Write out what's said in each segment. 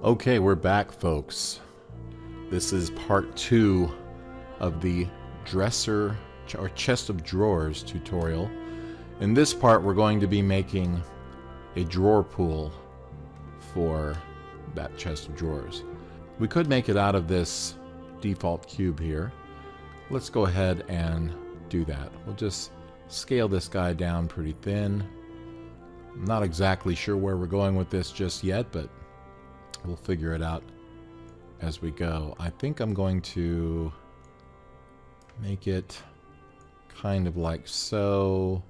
Okay, we're back, folks. This is part 2 of the dresser or chest of drawers tutorial. In this part, we're going to be making a drawer pull for that chest of drawers. We could make it out of this default cube here. Let's go ahead and do that. We'll just scale this guy down pretty thin. I'm not exactly sure where we're going with this just yet, but we'll figure it out as we go. I think I'm going to make it kind of like so.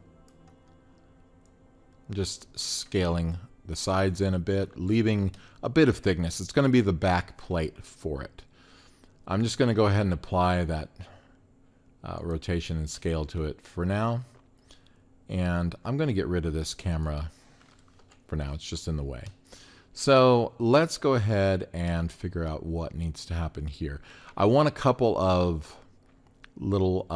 Just scaling the sides in a bit, leaving a bit of thickness. It's going to be the back plate for it. I'm just going to go ahead and apply that rotation and scale to it for now. And I'm going to get rid of this camera for now. It's just in the way. So let's go ahead and figure out what needs to happen here. I want a couple of little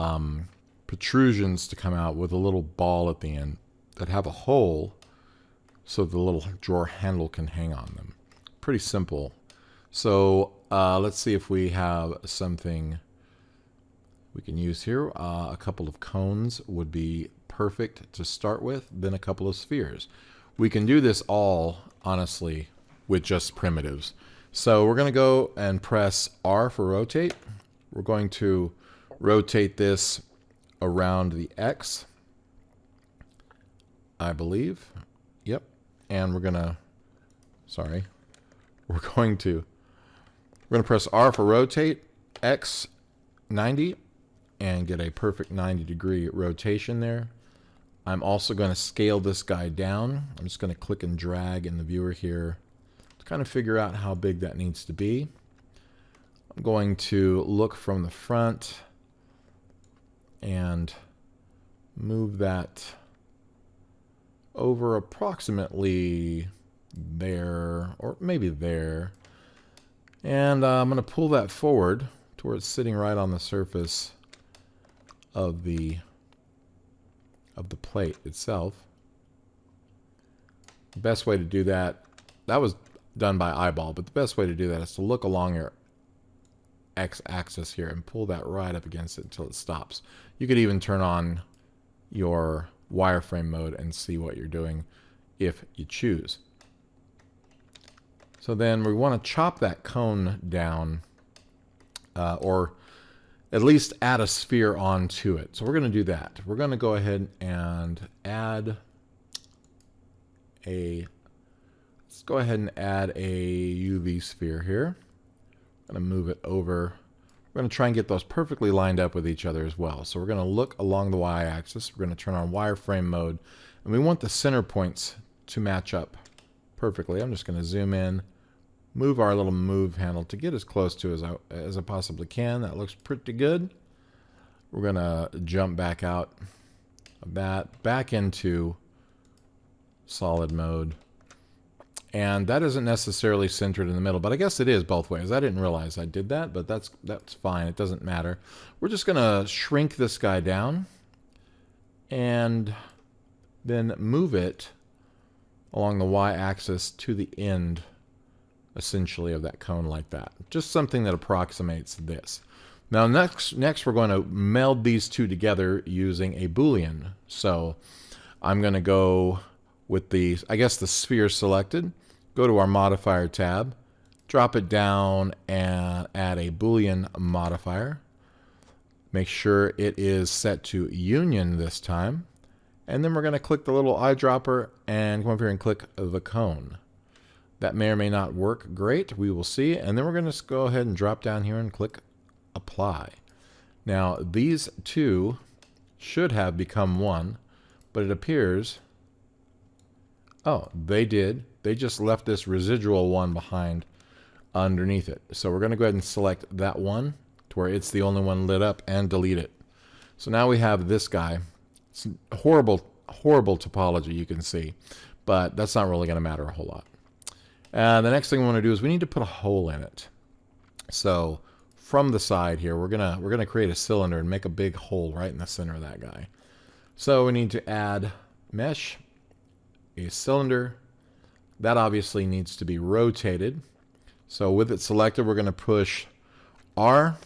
protrusions to come out with a little ball at the end that have a hole so the little drawer handle can hang on them. Pretty simple. So let's see if we have something we can use here. A couple of cones would be perfect to start with, then a couple of spheres. We can do this all, honestly, with just primitives. So we're going to go and press R for rotate. We're going to rotate this around the X, I believe. Yep. And we're going to, we're going to press R for rotate, X 90, and get a perfect 90-degree rotation there. I'm also going to scale this guy down. I'm just going to click and drag in the viewer here to kind of figure out how big that needs to be. I'm going to look from the front and move that over approximately there, or maybe there. And I'm going to pull that forward to where it's sitting right on the surface of the plate itself. The best way to do that, that was done by eyeball, but the best way to do that is to look along your x-axis here and pull that right up against it until it stops. You could even turn on your wireframe mode and see what you're doing if you choose. So then we want to chop that cone down, or at least add a sphere onto it. So we're going to do that. We're going to go ahead and add a, let's go ahead and add a UV sphere here. I'm going to move it over. We're going to try and get those perfectly lined up with each other as well. So we're going to look along the y-axis. We're going to turn on wireframe mode, and we want the center points to match up perfectly. I'm just going to zoom in, move our little move handle to get as close to as I possibly can. That looks pretty good. We're going to jump back out of that, back into solid mode. And that isn't necessarily centered in the middle, but I guess it is both ways. I didn't realize I did that, but that's fine. It doesn't matter. We're just going to shrink this guy down and then move it along the y-axis to the end, essentially, of that cone like that. Just something that approximates this. Now next we're going to meld these two together using a Boolean. So I'm going to go with the, I guess, the sphere selected, go to our modifier tab, drop it down and add a Boolean modifier. Make sure it is set to union this time. And then we're going to click the little eyedropper and come up here and click the cone. That may or may not work great. We will see. And then we're going to go ahead and drop down here and click apply. Now these two should have become one, but it appears, oh, they did. They just left this residual one behind underneath it. So we're going to go ahead and select that one to where it's the only one lit up and delete it. So now we have this guy. It's horrible topology, you can see, but that's not really going to matter a whole lot. And the next thing we want to do is we need to put a hole in it. So from the side here, we're gonna create a cylinder and make a big hole right in the center of that guy. So we need to add mesh, a cylinder. That obviously needs to be rotated. So with it selected, we're going to push R,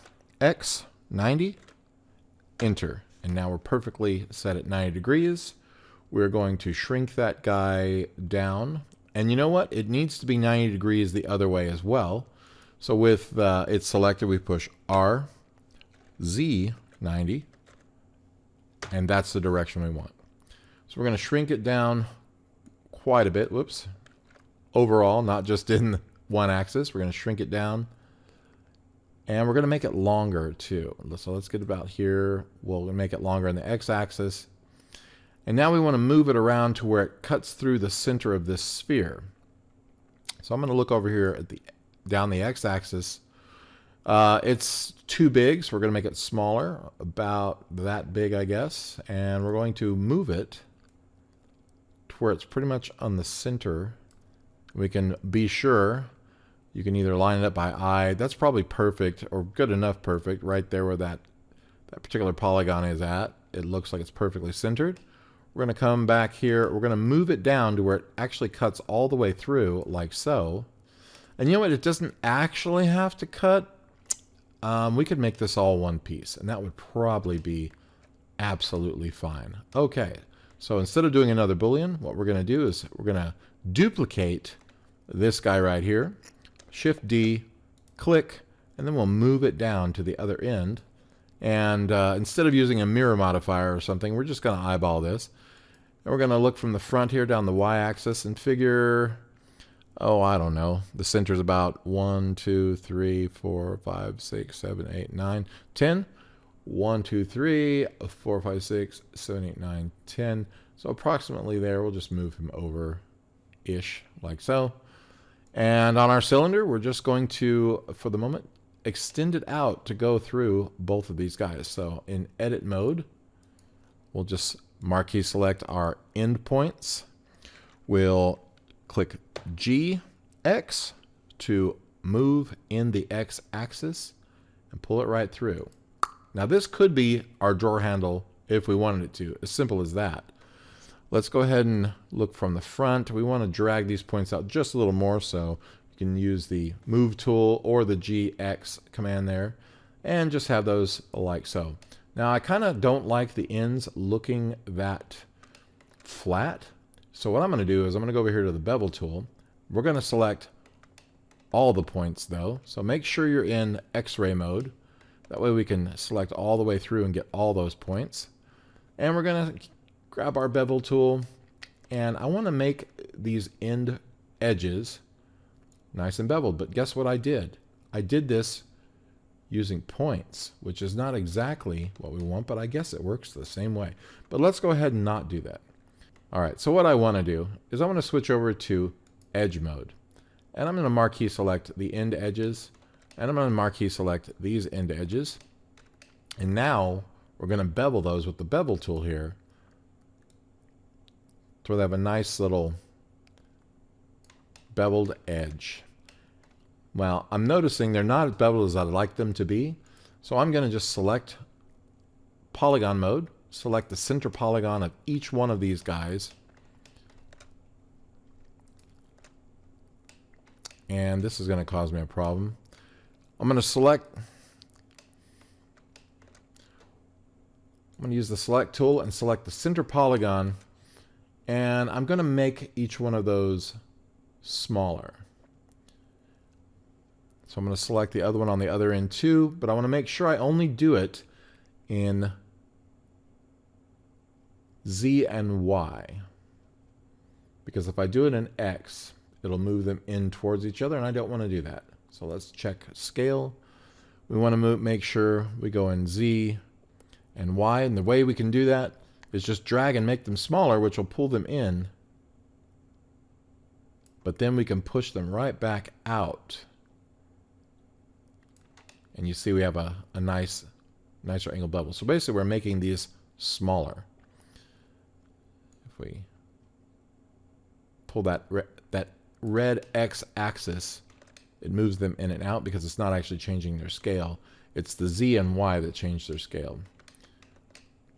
X, 90, enter. And now we're perfectly set at 90 degrees. We're going to shrink that guy down. And you know what? It needs to be 90 degrees the other way as well. So with it selected, we push R, Z, 90. And that's the direction we want. So we're going to shrink it down quite a bit. Whoops. Overall, not just in one axis. We're going to shrink it down. And we're going to make it longer too. So let's get about here. We'll make it longer on the x-axis. And now we want to move it around to where it cuts through the center of this sphere. So I'm going to look over here at down the x-axis. It's too big, so we're going to make it smaller, about that big, I guess. And we're going to move it to where it's pretty much on the center. We can be sure. You can either line it up by eye. That's probably perfect, or good enough perfect, right there where that particular polygon is at. It looks like it's perfectly centered. We're going to come back here. We're going to move it down to where it actually cuts all the way through, like so. And you know what? It doesn't actually have to cut. We could make this all one piece, and that would probably be absolutely fine. Okay, so instead of doing another Boolean, what we're going to do is we're going to duplicate this guy right here. Shift D, click, and then we'll move it down to the other end. And instead of using a mirror modifier or something, we're just going to eyeball this. And we're going to look from the front here down the y-axis and figure, oh, I don't know, the center's about 1, 2, 3, 4, 5, 6, 7, 8, 9, 10. 1, 2, 3, 4, 5, 6, 7, 8, 9, 10. So approximately there, we'll just move him over-ish, like so. And on our cylinder, we're just going to, for the moment, extend it out to go through both of these guys. So in edit mode, we'll just marquee select our endpoints. We'll click G, X to move in the X axis and pull it right through. Now this could be our drawer handle if we wanted it to, as simple as that. Let's go ahead and look from the front. We want to drag these points out just a little more, so you can use the move tool or the GX command there and just have those like so. Now I kind of don't like the ends looking that flat. So what I'm going to do is I'm going to go over here to the bevel tool. We're going to select all the points though. So make sure you're in X-ray mode. That way we can select all the way through and get all those points. And we're going to grab our bevel tool, and I want to make these end edges nice and beveled. But guess what I did? I did this using points, which is not exactly what we want, but I guess it works the same way. But let's go ahead and not do that. All right, so what I want to do is I want to switch over to edge mode. And I'm going to marquee select the end edges, and I'm going to marquee select these end edges. And now we're going to bevel those with the bevel tool here, so they have a nice little beveled edge. Well, I'm noticing they're not as beveled as I'd like them to be, so I'm going to just select polygon mode, select the center polygon of each one of these guys, and this is going to cause me a problem. I'm going to use the select tool and select the center polygon, and I'm going to make each one of those smaller. So I'm going to select the other one on the other end too, but I want to make sure I only do it in Z and Y. Because if I do it in X, it'll move them in towards each other, and I don't want to do that. So let's check scale. We want to make sure we go in Z and Y, and the way we can do that is just drag and make them smaller, which will pull them in. But then we can push them right back out. And you see we have a nicer angle bevel. So basically we're making these smaller. If we pull that red X axis, it moves them in and out because it's not actually changing their scale. It's the Z and Y that change their scale.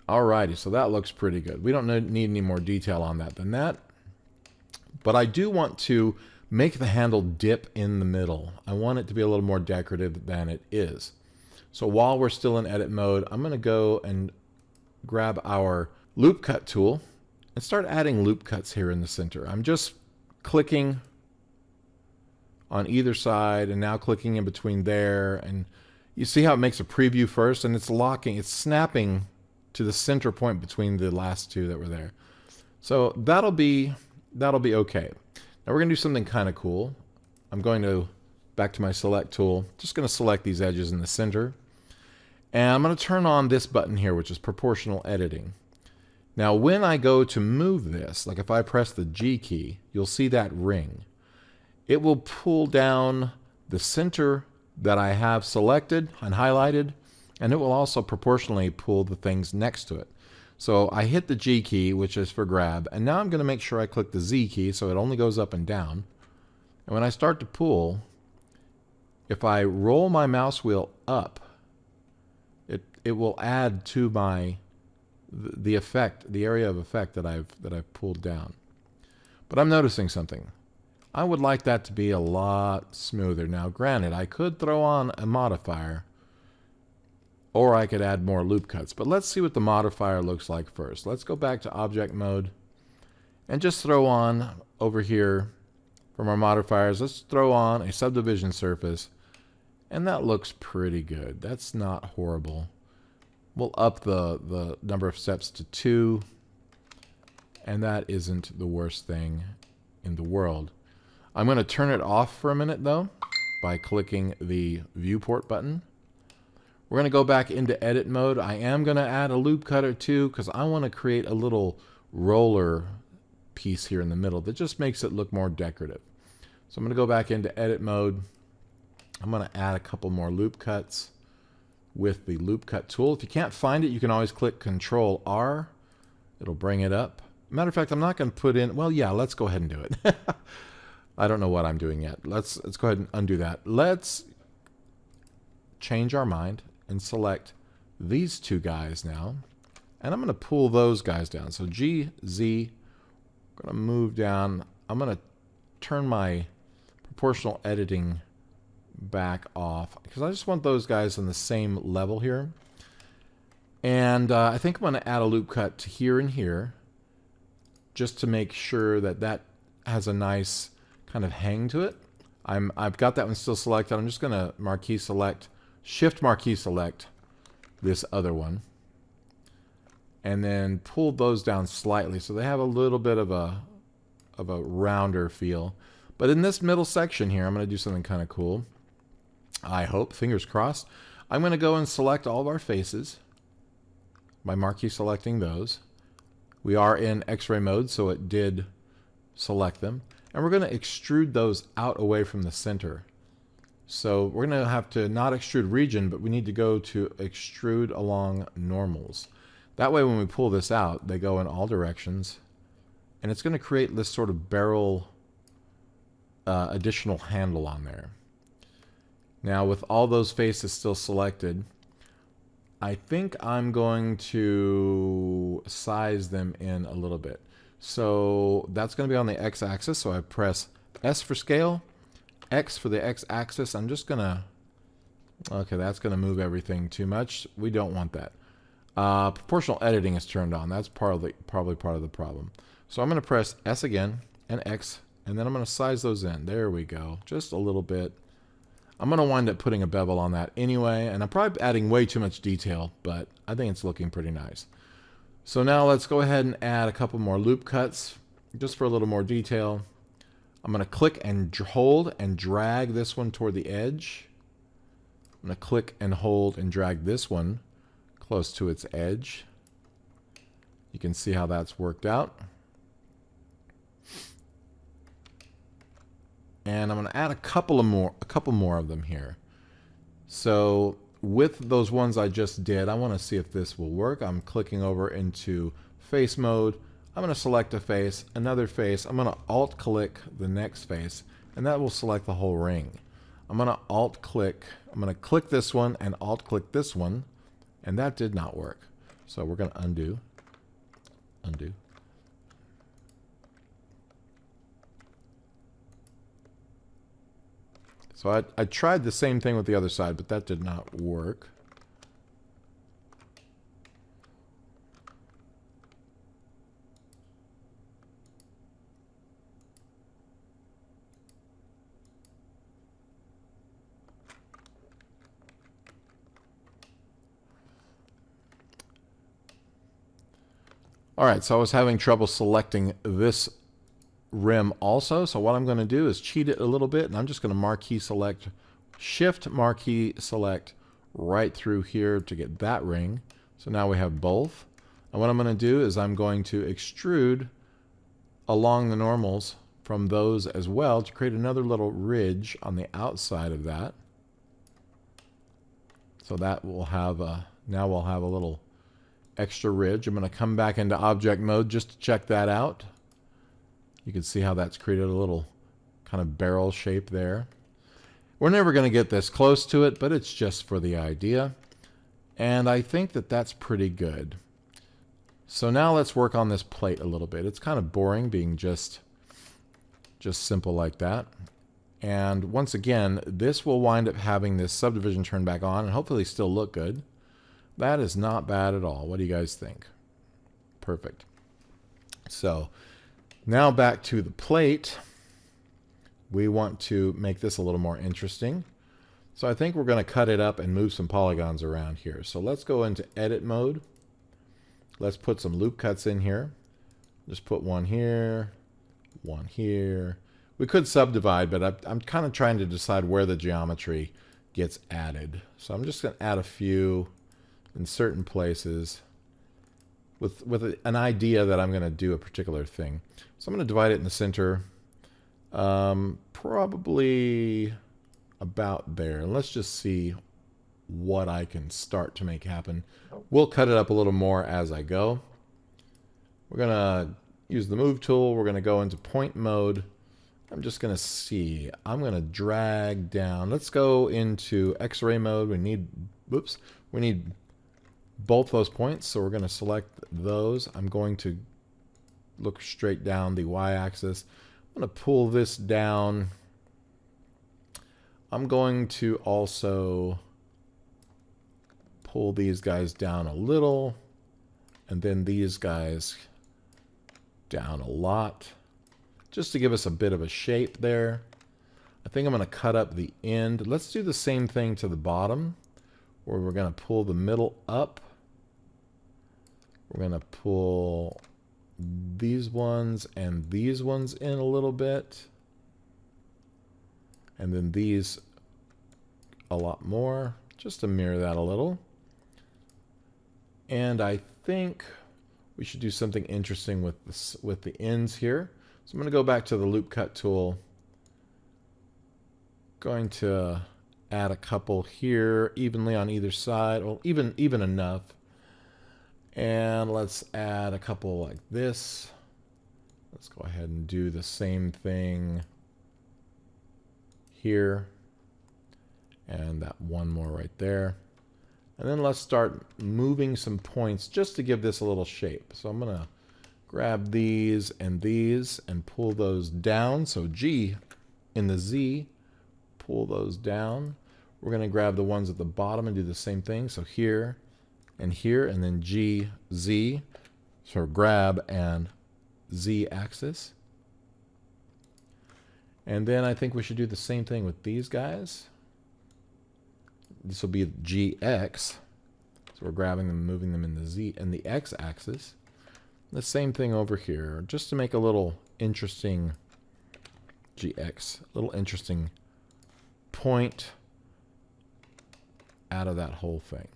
Alrighty, so that looks pretty good. We don't need any more detail on that than that. But I do want to make the handle dip in the middle. I want it to be a little more decorative than it is. So while we're still in edit mode, I'm going to go and grab our loop cut tool and start adding loop cuts here in the center. I'm just clicking on either side and now clicking in between there, and you see how it makes a preview first, and it's locking, it's snapping to the center point between the last two that were there. So that'll be okay. Now we're going to do something kind of cool. I'm going to back to my select tool, just going to select these edges in the center, and I'm going to turn on this button here, which is proportional editing. Now when I go to move this, like if I press the G key, you'll see that ring. It will pull down the center that I have selected and highlighted, and it will also proportionally pull the things next to it. So I hit the G key, which is for grab, and now I'm going to make sure I click the Z key so it only goes up and down. And when I start to pull, if I roll my mouse wheel up, it will add to my the effect, the area of effect that I've pulled down. But I'm noticing something. I would like that to be a lot smoother. Now, granted, I could throw on a modifier, or I could add more loop cuts. But let's see what the modifier looks like first. Let's go back to object mode and just throw on over here from our modifiers. Let's throw on a subdivision surface, and that looks pretty good. That's not horrible. We'll up the number of steps to 2, and that isn't the worst thing in the world. I'm going to turn it off for a minute, though, by clicking the viewport button. We're going to go back into edit mode. I am going to add a loop cut or two because I want to create a little roller piece here in the middle that just makes it look more decorative. So I'm going to go back into edit mode. I'm going to add a couple more loop cuts with the loop cut tool. If you can't find it, you can always click Control R. It'll bring it up. Matter of fact, I'm not going to put in, well, yeah, let's go ahead and do it. I don't know what I'm doing yet. Let's go ahead and undo that. Let's change our mind and select these two guys now. And I'm going to pull those guys down. So G, Z, I'm going to move down. I'm going to turn my proportional editing back off because I just want those guys on the same level here. And I think I'm going to add a loop cut to here and here just to make sure that that has a nice kind of hang to it. I've got that one still selected. I'm just going to marquee select, shift marquee select this other one, and then pull those down slightly so they have a little bit of a rounder feel. But in this middle section here, I'm going to do something kind of cool. I hope, fingers crossed. I'm going to go and select all of our faces by marquee selecting those. We are in X-ray mode, so it did select them. And we're going to extrude those out away from the center. So we're going to have to not extrude region, but we need to go to extrude along normals. That way when we pull this out, they go in all directions. And it's going to create this sort of barrel additional handle on there. Now with all those faces still selected, I think I'm going to size them in a little bit. So that's going to be on the x-axis, so I press S for scale, X for the x-axis. I'm just going to, okay, that's going to move everything too much. We don't want that. Proportional editing is turned on. That's probably part of the problem. So I'm going to press S again and X, and then I'm going to size those in. There we go, just a little bit. I'm going to wind up putting a bevel on that anyway, and I'm probably adding way too much detail, but I think it's looking pretty nice. So now let's go ahead and add a couple more loop cuts, just for a little more detail. I'm going to click and hold and drag this one toward the edge. I'm going to click and hold and drag this one close to its edge. You can see how that's worked out. And I'm going to add a couple more of them here. So with those ones I just did, I want to see if this will work. I'm clicking over into face mode. I'm going to select a face, another face. I'm going to alt click the next face, and that will select the whole ring. I'm going to alt click. I'm going to click this one and alt click this one, and that did not work. So we're going to undo. So I tried the same thing with the other side, but that did not work. All right, so I was having trouble selecting this rim also. So what I'm going to do is cheat it a little bit, and I'm just going to marquee select, shift marquee select right through here to get that ring. So now we have both. And what I'm going to do is I'm going to extrude along the normals from those as well to create another little ridge on the outside of that. So that will have a, now we'll have a little extra ridge. I'm going to come back into object mode just to check that out. You can see how that's created a little kind of barrel shape there. We're never going to get this close to it, but it's just for the idea. And I think that that's pretty good. So now let's work on this plate a little bit. It's kind of boring being just simple like that. And once again, this will wind up having this subdivision turned back on and hopefully still look good. That is not bad at all. What do you guys think? Perfect. So now back to the plate. We want to make this a little more interesting. So I think we're going to cut it up and move some polygons around here. So let's go into edit mode. Let's put some loop cuts in here. Just put one here, one here. We could subdivide, but I'm kind of trying to decide where the geometry gets added. So I'm just going to add a few in certain places with an idea that I'm going to do a particular thing. So I'm going to divide it in the center, probably about there. Let's just see what I can start to make happen. We'll cut it up a little more as I go. We're going to use the move tool. We're going to go into point mode. I'm just going to see. I'm going to drag down. Let's go into X-ray mode. We need both those points, so we're going to select those. I'm going to look straight down the y-axis. I'm going to pull this down. I'm going to also pull these guys down a little, and then these guys down a lot, just to give us a bit of a shape there. I think I'm going to cut up the end. Let's do the same thing to the bottom, where we're going to pull the middle up. We're going to pull these ones and these ones in a little bit. And then these a lot more, just to mirror that a little. And I think we should do something interesting with this, with the ends here. So I'm going to go back to the loop cut tool. Going to add a couple here evenly on either side, well, even enough. And let's add a couple like this. Let's go ahead and do the same thing here. And that one more right there. And then let's start moving some points just to give this a little shape. So I'm going to grab these and pull those down. So G in the Z, pull those down. We're going to grab the ones at the bottom and do the same thing. So here, and then G, Z. So grab and Z axis. And then I think we should do the same thing with these guys. This will be GX. So we're grabbing them, moving them in the Z and the X axis. The same thing over here, just to make a little interesting GX, a little interesting point out of that whole thing.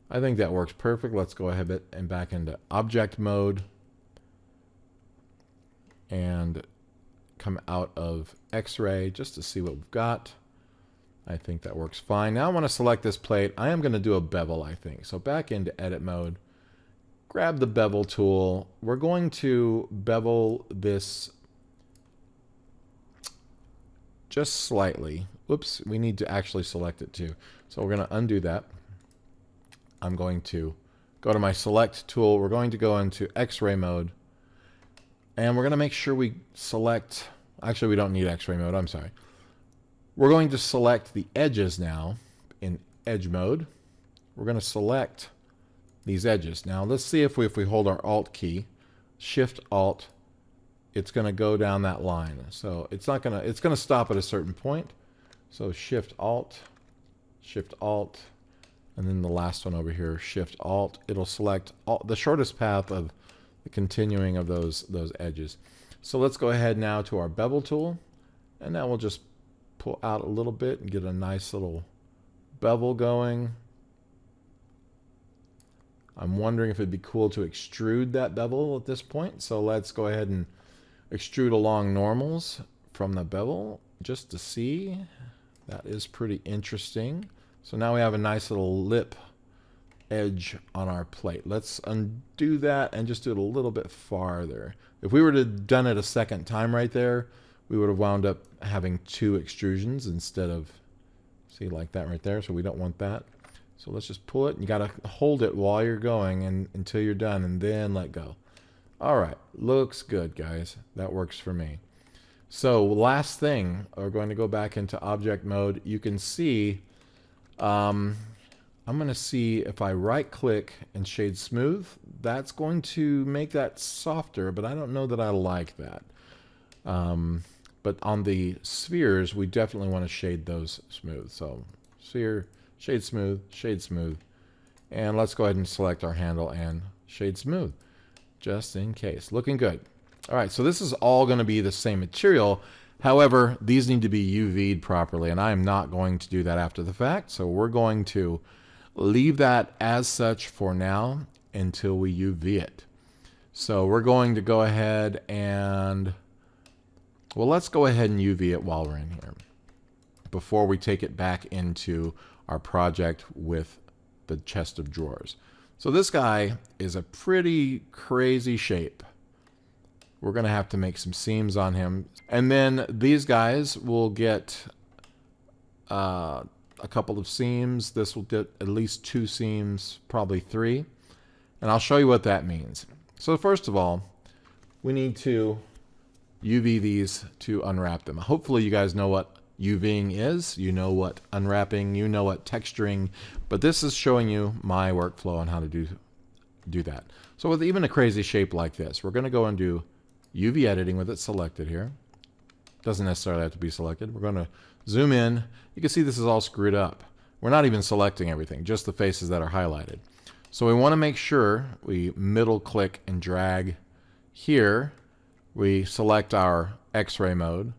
I think that works perfect. Let's go ahead and back into object mode and come out of X-ray just to see what we've got. I think that works fine. Now I want to select this plate. I am going to do a bevel, I think. So back into edit mode, grab the bevel tool. We're going to bevel this just slightly. Whoops, we need to actually select it too. So we're going to undo that. I'm going to go to my select tool. We're going to go into X-ray mode. And we're going to make sure we select, actually we don't need X-ray mode, I'm sorry. We're going to select the edges now in edge mode. We're going to select these edges. Now let's see if we hold our Alt key, Shift Alt, it's going to go down that line. So it's going to stop at a certain point. So Shift Alt, and then the last one over here, Shift Alt. It'll select the shortest path of the continuing of those edges. So let's go ahead now to our bevel tool, and now we'll just pull out a little bit and get a nice little bevel going. I'm wondering if it'd be cool to extrude that bevel at this point. So let's go ahead and extrude along normals from the bevel just to see. That is pretty interesting. So now we have a nice little lip edge on our plate. Let's undo that and just do it a little bit farther. If we were to have done it a second time right there, we would have wound up having 2 extrusions instead of, see, like that right there. So we don't want that. So let's just pull it, and you got to hold it while you're going and until you're done, and then let go. All right, looks good, guys. That works for me. So last thing, we're going to go back into object mode. You can see, I'm going to see if I right click and shade smooth, that's going to make that softer, but I don't know that I like that. But on the spheres, we definitely want to shade those smooth. So sphere, shade smooth, and let's go ahead and select our handle and shade smooth, just in case. Looking good. All right, so this is all going to be the same material. However, these need to be UV'd properly, and I am not going to do that after the fact. So we're going to leave that as such for now until we UV it. So we're going to go ahead and, well, let's go ahead and UV it while we're in here before we take it back into our project with the chest of drawers. So this guy is a pretty crazy shape. We're going to have to make some seams on him. And then these guys will get a couple of seams. This will get at least 2 seams, probably 3. And I'll show you what that means. So first of all, we need to UV these to unwrap them. Hopefully you guys know what UVing is, you know what unwrapping, you know what texturing, but this is showing you my workflow on how to do that. So with even a crazy shape like this, we're going to go and do UV editing with it selected here. Doesn't necessarily have to be selected. We're going to zoom in. You can see this is all screwed up. We're not even selecting everything, just the faces that are highlighted. So we want to make sure we middle click and drag here. We select our X-ray mode.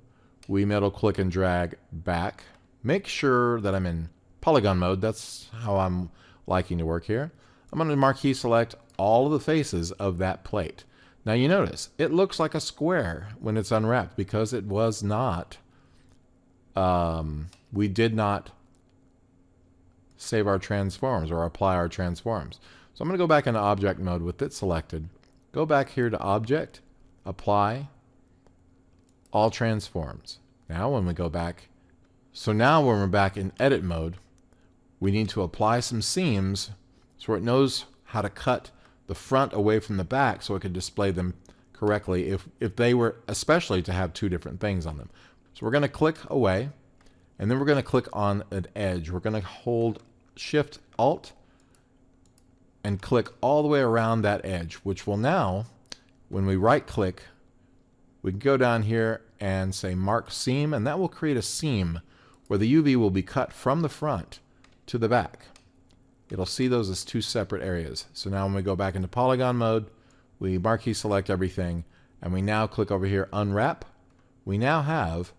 We middle click and drag back. Make sure that I'm in polygon mode. That's how I'm liking to work here. I'm going to marquee select all of the faces of that plate. Now you notice it looks like a square when it's unwrapped because it was not, we did not save our transforms or apply our transforms. So I'm going to go back into object mode with it selected. Go back here to object, apply, all transforms. Now when we go back, so now when we're back in edit mode, we need to apply some seams so it knows how to cut the front away from the back so it could display them correctly if they were, especially to have 2 different things on them. So we're going to click away, and then we're going to click on an edge. We're going to hold Shift Alt and click all the way around that edge, which will now, when we right click, we can go down here and say mark seam, and that will create a seam where the UV will be cut from the front to the back. It'll see those as 2 separate areas. So now when we go back into polygon mode, we marquee select everything, and we now click over here, unwrap. We now have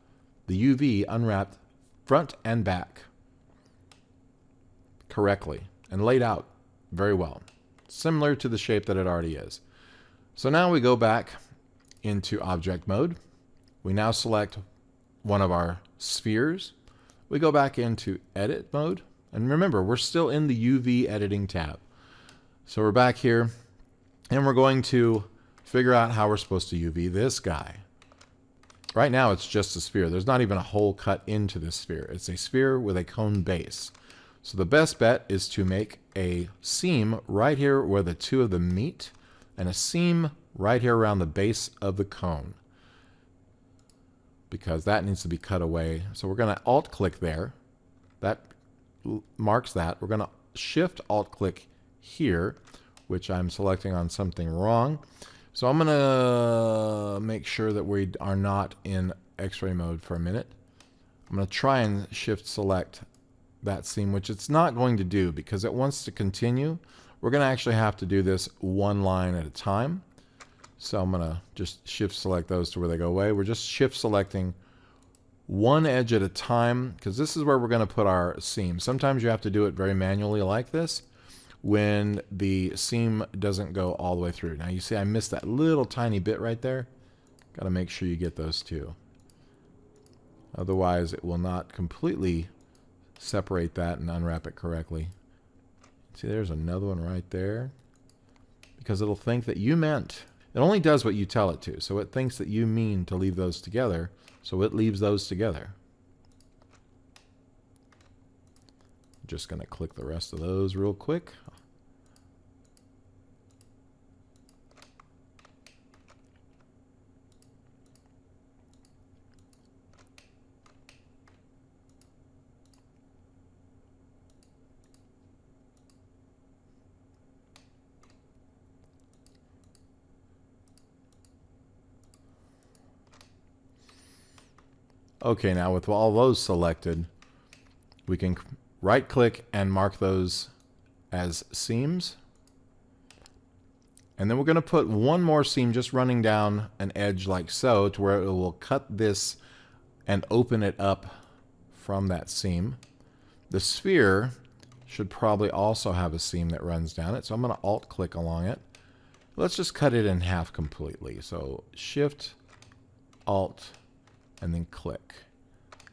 the UV unwrapped front and back correctly and laid out very well, similar to the shape that it already is. So now we go back into object mode. We now select one of our spheres. We go back into edit mode. And remember, we're still in the UV editing tab. So we're back here, and we're going to figure out how we're supposed to UV this guy. Right now, it's just a sphere. There's not even a hole cut into this sphere. It's a sphere with a cone base. So the best bet is to make a seam right here where the 2 of them meet, and a seam right here around the base of the cone. because that needs to be cut away. So we're going to Alt click there. That marks that. We're going to Shift Alt click here, which I'm selecting on something wrong. So I'm going to make sure that we are not in X-ray mode for a minute. I'm going to try and Shift select that seam, which it's not going to do because it wants to continue. We're going to actually have to do this one line at a time. So I'm going to just Shift select those to where they go away. We're just Shift selecting one edge at a time because this is where we're going to put our seam. Sometimes you have to do it very manually like this when the seam doesn't go all the way through. Now you see I missed that little tiny bit right there. Got to make sure you get those two. Otherwise it will not completely separate that and unwrap it correctly. See, there's another one right there because it'll think that you meant. It only does what you tell it to. So it thinks that you mean to leave those together. So it leaves those together. Just going to click the rest of those real quick. Okay, now with all those selected, we can right click and mark those as seams. And then we're going to put one more seam just running down an edge like so to where it will cut this and open it up from that seam. The sphere should probably also have a seam that runs down it, so I'm going to Alt click along it. Let's just cut it in half completely. So Shift, Alt, and then click.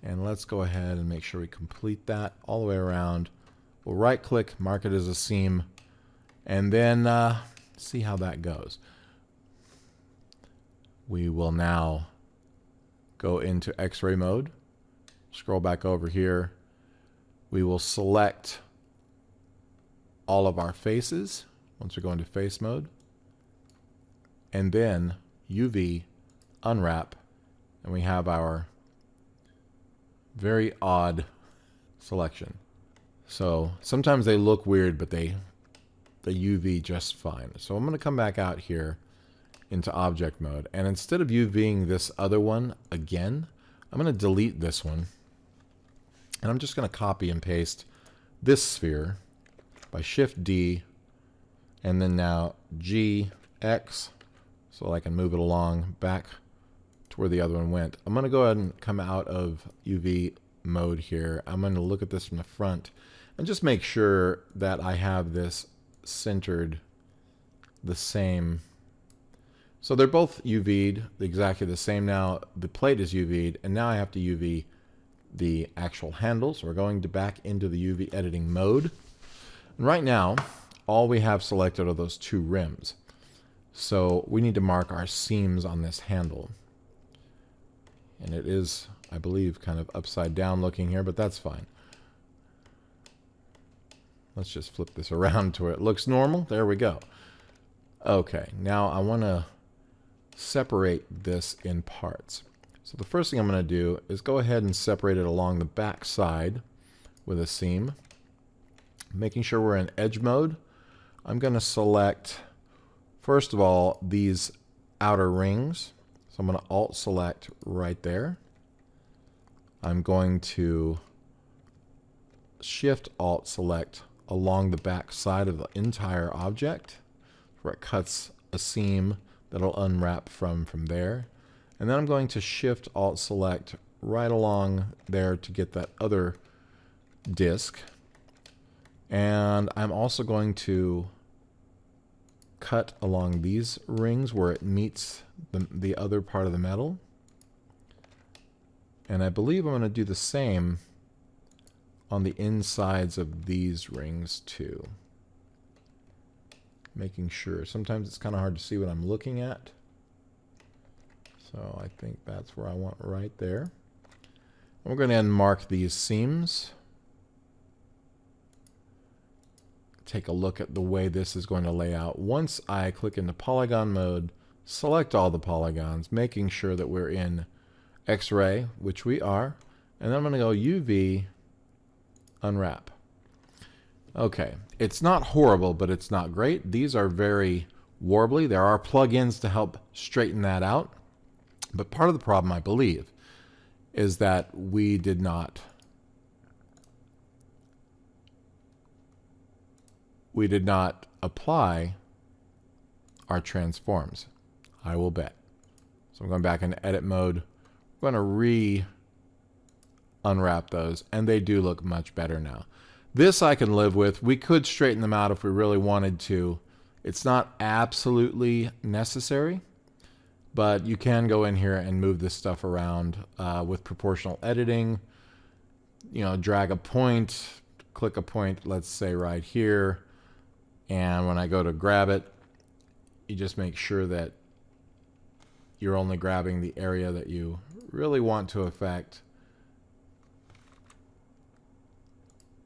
And let's go ahead and make sure we complete that all the way around. We'll right click, mark it as a seam, and then see how that goes. We will now go into X-ray mode. Scroll back over here. We will select all of our faces once we go into face mode. And then UV, unwrap, and we have our very odd selection. So sometimes they look weird, but they UV just fine. So I'm going to come back out here into object mode, and instead of UVing this other one again, I'm going to delete this one, and I'm just going to copy and paste this sphere by Shift D and then now G X so I can move it along back to where the other one went. I'm going to go ahead and come out of UV mode here. I'm going to look at this from the front and just make sure that I have this centered the same. So they're both UV'd exactly the same. Now the plate is UV'd, and now I have to UV the actual handle. So we're going to back into the UV editing mode. And right now, all we have selected are those two rims. So we need to mark our seams on this handle. And it is, I believe, kind of upside down looking here, but that's fine. Let's just flip this around to where it looks normal. There we go. Okay, now I want to separate this in parts. So the first thing I'm going to do is go ahead and separate it along the back side with a seam. Making sure we're in edge mode, I'm going to select, first of all, these outer rings. So I'm going to Alt select right there. I'm going to Shift Alt select along the back side of the entire object where it cuts a seam that'll unwrap from there. And then I'm going to Shift Alt select right along there to get that other disc. And I'm also going to cut along these rings where it meets the other part of the metal. And I believe I'm going to do the same on the insides of these rings too. Making sure. Sometimes it's kind of hard to see what I'm looking at. So I think that's where I want right there. And we're going to mark these seams. Take a look at the way this is going to lay out. Once I click into polygon mode, select all the polygons, making sure that we're in X-ray, which we are, and then I'm going to go UV unwrap. Okay, it's not horrible, but it's not great. These are very warbly. There are plugins to help straighten that out. But part of the problem, I believe, is that we did not apply our transforms. I will bet. So I'm going back into edit mode. I'm going to unwrap those, and they do look much better now. This I can live with. We could straighten them out if we really wanted to. It's not absolutely necessary, but you can go in here and move this stuff around with proportional editing. You know, drag a point, click a point, let's say right here, and when I go to grab it, you just make sure that you're only grabbing the area that you really want to affect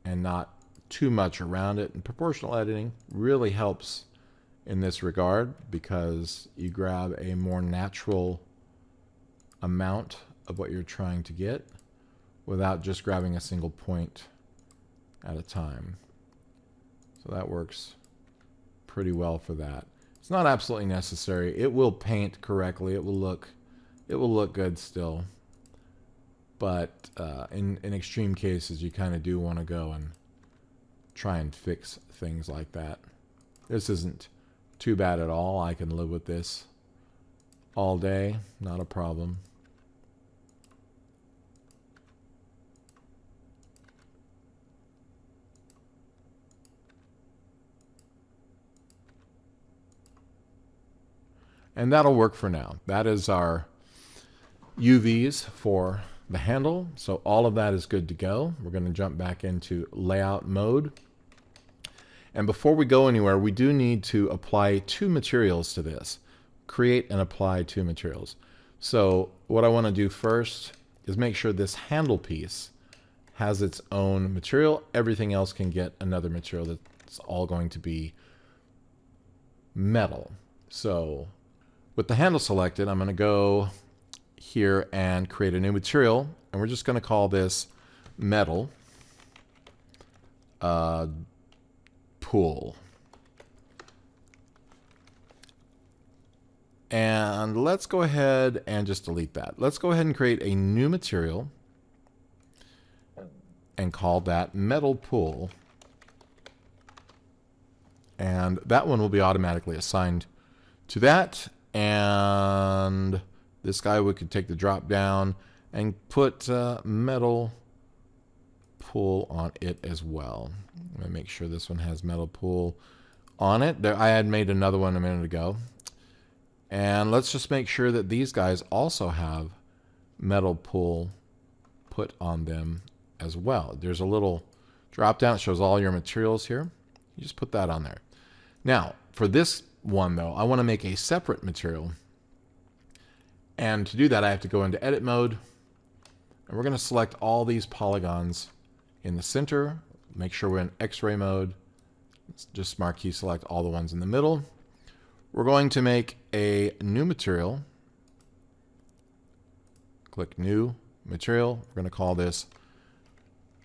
and not too much around it. And proportional editing really helps in this regard because you grab a more natural amount of what you're trying to get without just grabbing a single point at a time. So that works pretty well for that. It's not absolutely necessary. It will paint correctly. It will look good still. But in extreme cases, you kind of do want to go and try and fix things like that. This isn't too bad at all. I can live with this all day. Not a problem. And that'll work for now. That is our UVs for the handle. So all of that is good to go. We're going to jump back into layout mode. And before we go anywhere, we do need to apply two materials to this. Create and apply two materials. So what I want to do first is make sure this handle piece has its own material. Everything else can get another material that's all going to be metal. So with the handle selected, I'm going to go here and create a new material, and we're just going to call this metal pool. And let's go ahead and just delete that. Let's go ahead and create a new material and call that metal pool. And that one will be automatically assigned to that. And this guy, we could take the drop down and put metal pool on it as well. I'm going to make sure this one has metal pool on it. There, I had made another one a minute ago. And let's just make sure that these guys also have metal pool put on them as well. There's a little drop down. It shows all your materials here. You just put that on there. Now, for this one, though, I want to make a separate material. And to do that, I have to go into edit mode. And we're going to select all these polygons in the center. Make sure we're in X-ray mode. Let's just marquee select all the ones in the middle. We're going to make a new material. Click new material. We're going to call this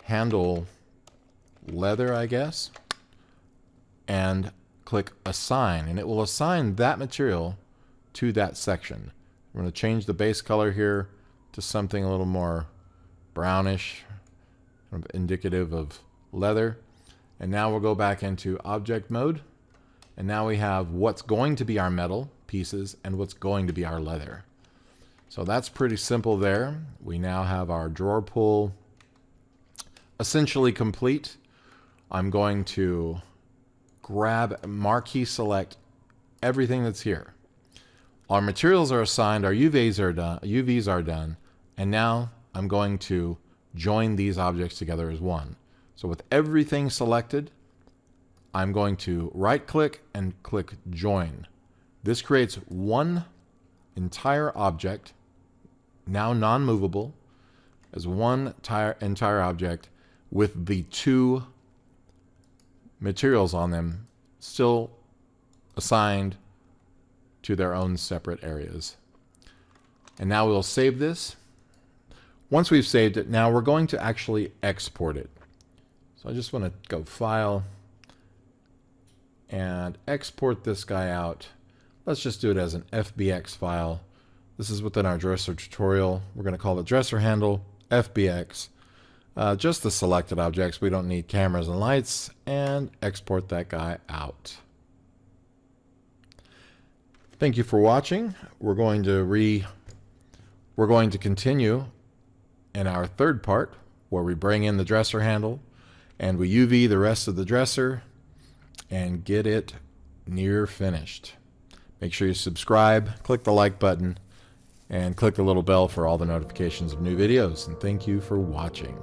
handle leather, I guess. And click assign, and it will assign that material to that section. We're going to change the base color here to something a little more brownish, kind of indicative of leather. And now we'll go back into object mode. And now we have what's going to be our metal pieces and what's going to be our leather. So that's pretty simple there. We now have our drawer pull essentially complete. I'm going to grab, marquee select everything that's here. Our materials are assigned, our UVs are done, and now I'm going to join these objects together as one. So with everything selected, I'm going to right click and click join. This creates one entire object, now non-movable, as one entire object with the two materials on them still assigned to their own separate areas. And now we'll save this Once we've saved it, now we're going to actually export it. So I just want to go File and export this guy out. Let's just do it as an FBX file. This is within our dresser tutorial. We're going to call it dresser handle FBX. Just the selected objects. We don't need cameras and lights, and export that guy out. Thank you for watching. We're going to continue in our third part, where we bring in the dresser handle and we UV the rest of the dresser and get it near finished. Make sure you subscribe, click the like button, and click the little bell for all the notifications of new videos. And thank you for watching.